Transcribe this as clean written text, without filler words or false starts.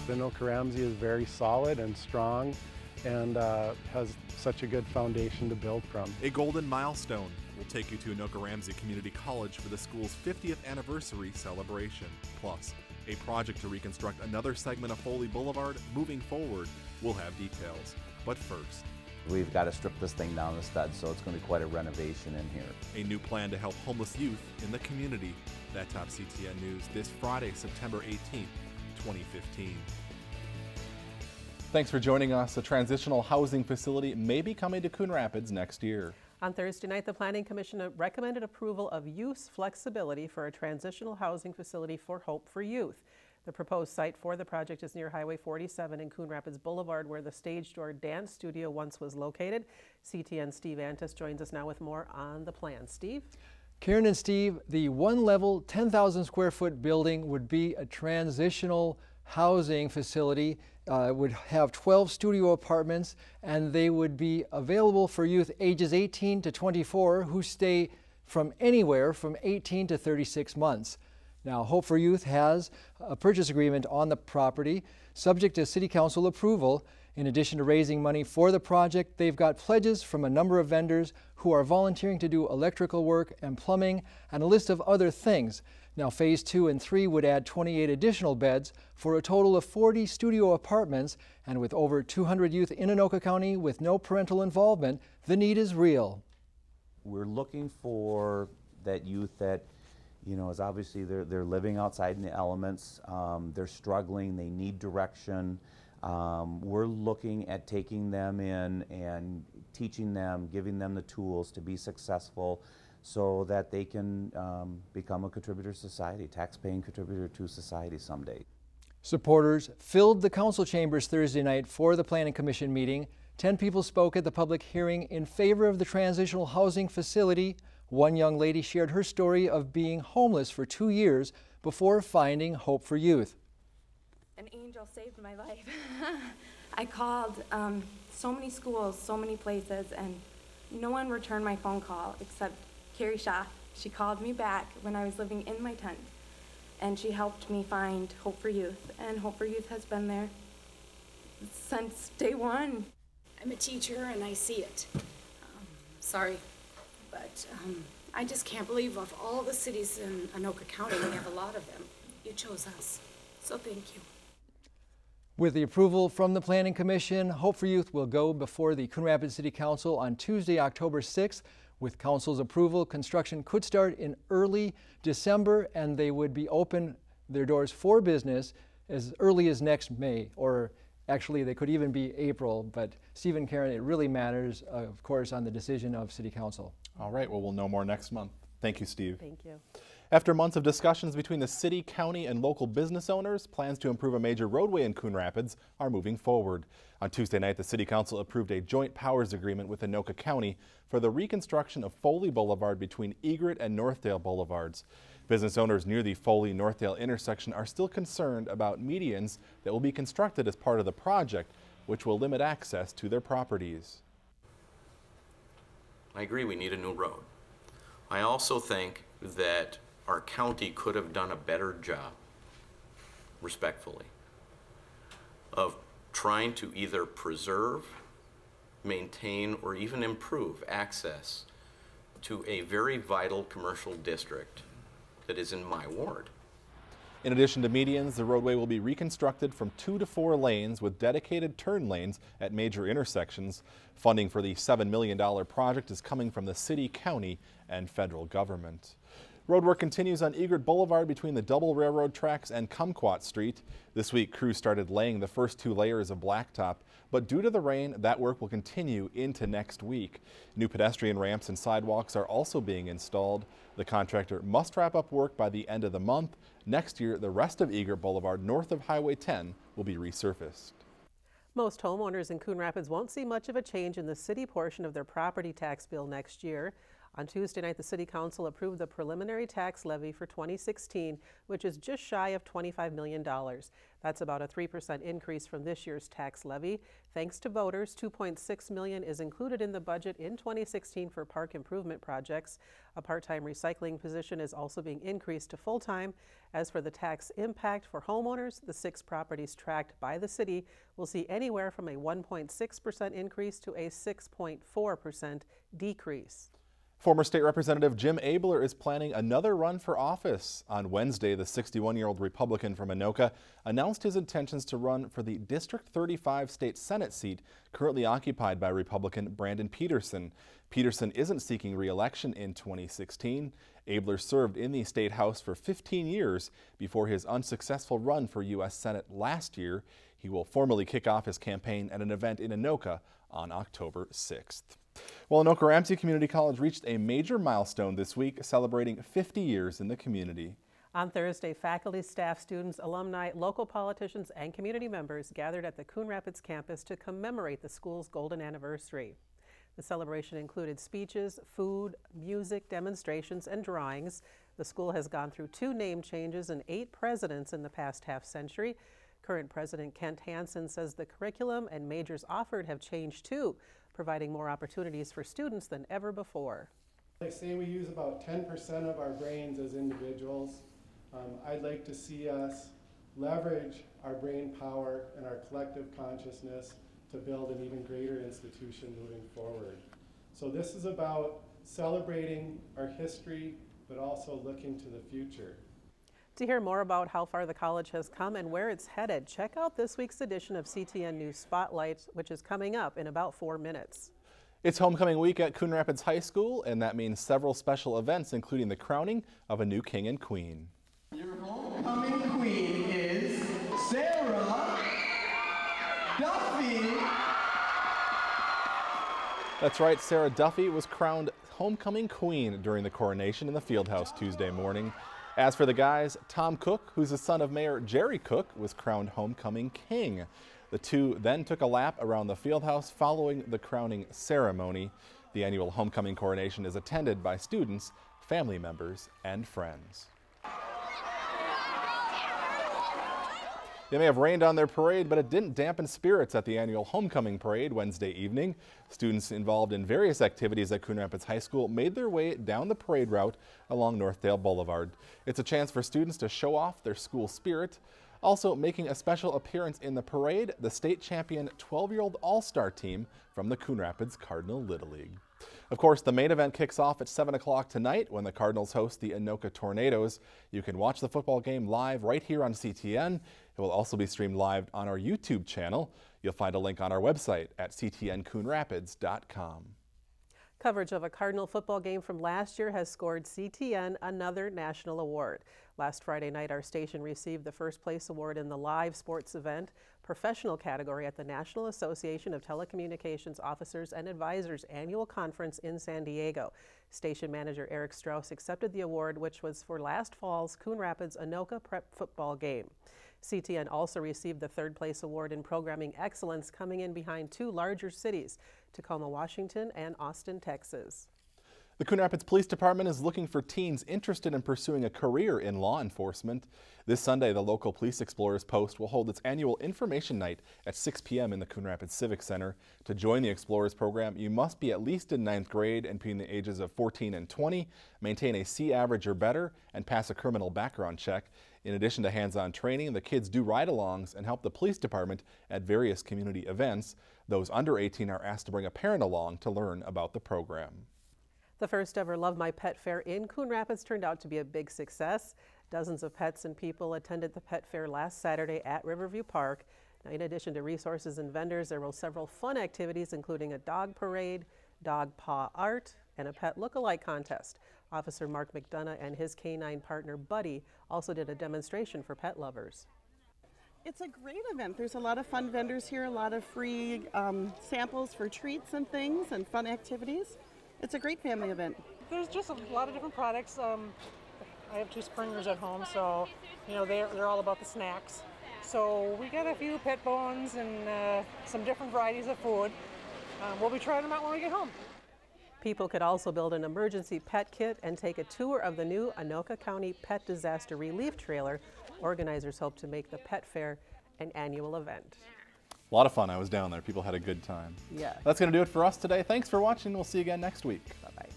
The Anoka-Ramsey is very solid and strong and has such a good foundation to build from. A golden milestone will take you to Anoka-Ramsey Community College for the school's 50th anniversary celebration. Plus, a project to reconstruct another segment of Foley Boulevard moving forward. We'll have details. But first, we've got to strip this thing down to studs, so it's going to be quite a renovation in here. A new plan to help homeless youth in the community. That tops CTN News this Friday, September 18th, 2015. Thanks for joining us. A transitional housing facility may be coming to Coon Rapids next year. On Thursday night, the Planning Commission recommended approval of use flexibility for a transitional housing facility for Hope for Youth. The proposed site for the project is near Highway 47 in Coon Rapids Boulevard, where the Stage Door Dance Studio once was located. CTN Steve Antis joins us now with more on the plan. Steve? Karen and Steve, the one-level, 10,000 square foot building would be a transitional housing facility. Would have 12 studio apartments, and they would be available for youth ages 18 to 24 who stay from anywhere from 18 to 36 months. Now, Hope for Youth has a purchase agreement on the property subject to City Council approval. In addition to raising money for the project, they've got pledges from a number of vendors who are volunteering to do electrical work and plumbing and a list of other things. Now, Phase 2 and 3 would add 28 additional beds for a total of 40 studio apartments, and with over 200 youth in Anoka County with no parental involvement, the need is real. We're looking for that youth that, you know, is obviously they're living outside in the elements, they're struggling, they need direction. We're looking at taking them in and teaching them, giving them the tools to be successful so that they can become a contributor to society, tax-paying contributor to society someday. Supporters filled the council chambers Thursday night for the Planning Commission meeting. 10 people spoke at the public hearing in favor of the transitional housing facility. One young lady shared her story of being homeless for 2 years before finding Hope for Youth. An angel saved my life. I called so many schools, so many places, and no one returned my phone call except Carrie Shaw. She called me back when I was living in my tent, and she helped me find Hope for Youth, and Hope for Youth has been there since day one. I'm a teacher and I see it. Sorry, but I just can't believe of all the cities in Anoka County, we have a lot of them. You chose us, so thank you. With the approval from the Planning Commission, Hope for Youth will go before the Coon Rapids City Council on Tuesday, October 6th. With Council's approval, construction could start in early December, and they would be open their doors for business as early as next May, or actually they could even be April. But Steve and Karen, it really matters, of course, on the decision of City Council. All right, well, we'll know more next month. Thank you, Steve. Thank you. After months of discussions between the city, county, and local business owners, plans to improve a major roadway in Coon Rapids are moving forward. On Tuesday night, the City Council approved a joint powers agreement with Anoka County for the reconstruction of Foley Boulevard between Egret and Northdale Boulevards. Business owners near the Foley-Northdale intersection are still concerned about medians that will be constructed as part of the project, which will limit access to their properties. I agree we need a new road. I also think that our county could have done a better job, respectfully, of trying to either preserve, maintain, or even improve access to a very vital commercial district that is in my ward. In addition to medians, the roadway will be reconstructed from 2 to 4 lanes with dedicated turn lanes at major intersections. Funding for the $7 million project is coming from the city, county, and federal government. Road work continues on Egret Boulevard between the double railroad tracks and Kumquat Street. This week, crews started laying the first 2 layers of blacktop, but due to the rain, that work will continue into next week. New pedestrian ramps and sidewalks are also being installed. The contractor must wrap up work by the end of the month. Next year, the rest of Egret Boulevard north of Highway 10 will be resurfaced. Most homeowners in Coon Rapids won't see much of a change in the city portion of their property tax bill next year. On Tuesday night, the City Council approved the preliminary tax levy for 2016, which is just shy of $25 million. That's about a 3% increase from this year's tax levy. Thanks to voters, $2.6 million is included in the budget in 2016 for park improvement projects. A part-time recycling position is also being increased to full-time. As for the tax impact for homeowners, the 6 properties tracked by the city will see anywhere from a 1.6% increase to a 6.4% decrease. Former State Representative Jim Abler is planning another run for office. On Wednesday, the 61-year-old Republican from Anoka announced his intentions to run for the District 35 State Senate seat currently occupied by Republican Brandon Peterson. Peterson isn't seeking re-election in 2016. Abler served in the State House for 15 years before his unsuccessful run for U.S. Senate last year. He will formally kick off his campaign at an event in Anoka on October 6th. Well, Anoka-Ramsey Community College reached a major milestone this week, celebrating 50 years in the community. On Thursday, faculty, staff, students, alumni, local politicians, and community members gathered at the Coon Rapids campus to commemorate the school's golden anniversary. The celebration included speeches, food, music, demonstrations, and drawings. The school has gone through 2 name changes and 8 presidents in the past half-century. Current President Kent Hansen says the curriculum and majors offered have changed too, providing more opportunities for students than ever before. They say we use about 10% of our brains as individuals. I'd like to see us leverage our brain power and our collective consciousness to build an even greater institution moving forward. So this is about celebrating our history, but also looking to the future. To hear more about how far the college has come and where it's headed, check out this week's edition of CTN News Spotlight, which is coming up in about 4 minutes. It's homecoming week at Coon Rapids High School, and that means several special events, including the crowning of a new king and queen. Your homecoming queen is Sarah Duffy. That's right, Sarah Duffy was crowned homecoming queen during the coronation in the Fieldhouse Tuesday morning. As for the guys, Tom Cook, who's the son of Mayor Jerry Cook, was crowned homecoming king. The two then took a lap around the Fieldhouse following the crowning ceremony. The annual homecoming coronation is attended by students, family members, and friends. It may have rained on their parade, but it didn't dampen spirits at the annual homecoming parade Wednesday evening. Students involved in various activities at Coon Rapids High School made their way down the parade route along Northdale Boulevard. It's a chance for students to show off their school spirit. Also making a special appearance in the parade, the state champion 12-year-old all-star team from the Coon Rapids Cardinal Little League. Of course, the main event kicks off at 7 o'clock tonight when the Cardinals host the Anoka Tornadoes. You can watch the football game live right here on CTN. It will also be streamed live on our YouTube channel. You'll find a link on our website at ctncoonrapids.com. Coverage of a Cardinal football game from last year has scored CTN another national award. Last Friday night, our station received the first place award in the live sports event professional category at the National Association of Telecommunications Officers and Advisors annual conference in San Diego. Station manager Eric Strauss accepted the award, which was for last fall's Coon Rapids Anoka Prep football game. CTN also received the third place award in programming excellence, coming in behind 2 larger cities, Tacoma, Washington, and Austin, Texas. The Coon Rapids Police Department is looking for teens interested in pursuing a career in law enforcement. This Sunday, the local Police Explorers Post will hold its annual information night at 6 p.m. in the Coon Rapids Civic Center. To join the Explorers program, you must be at least in 9th grade and between the ages of 14 and 20, maintain a C average or better, and pass a criminal background check. In addition to hands-on training, the kids do ride-alongs and help the police department at various community events. Those under 18 are asked to bring a parent along to learn about the program. The first ever Love My Pet Fair in Coon Rapids turned out to be a big success. Dozens of pets and people attended the pet fair last Saturday at Riverview Park. Now, in addition to resources and vendors, there were several fun activities, including a dog parade, dog paw art, and a pet look-alike contest. Officer Mark McDonough and his canine partner Buddy also did a demonstration for pet lovers. It's a great event. There's a lot of fun vendors here, a lot of free samples for treats and things and fun activities. It's a great family event. There's just a lot of different products. I have 2 Springers at home, so you know they're all about the snacks. So we got a few pet bones and some different varieties of food. We'll be trying them out when we get home. People could also build an emergency pet kit and take a tour of the new Anoka County Pet Disaster Relief Trailer. Organizers hope to make the pet fair an annual event. A lot of fun. I was down there. People had a good time. Yeah. That's going to do it for us today. Thanks for watching. We'll see you again next week. Bye-bye.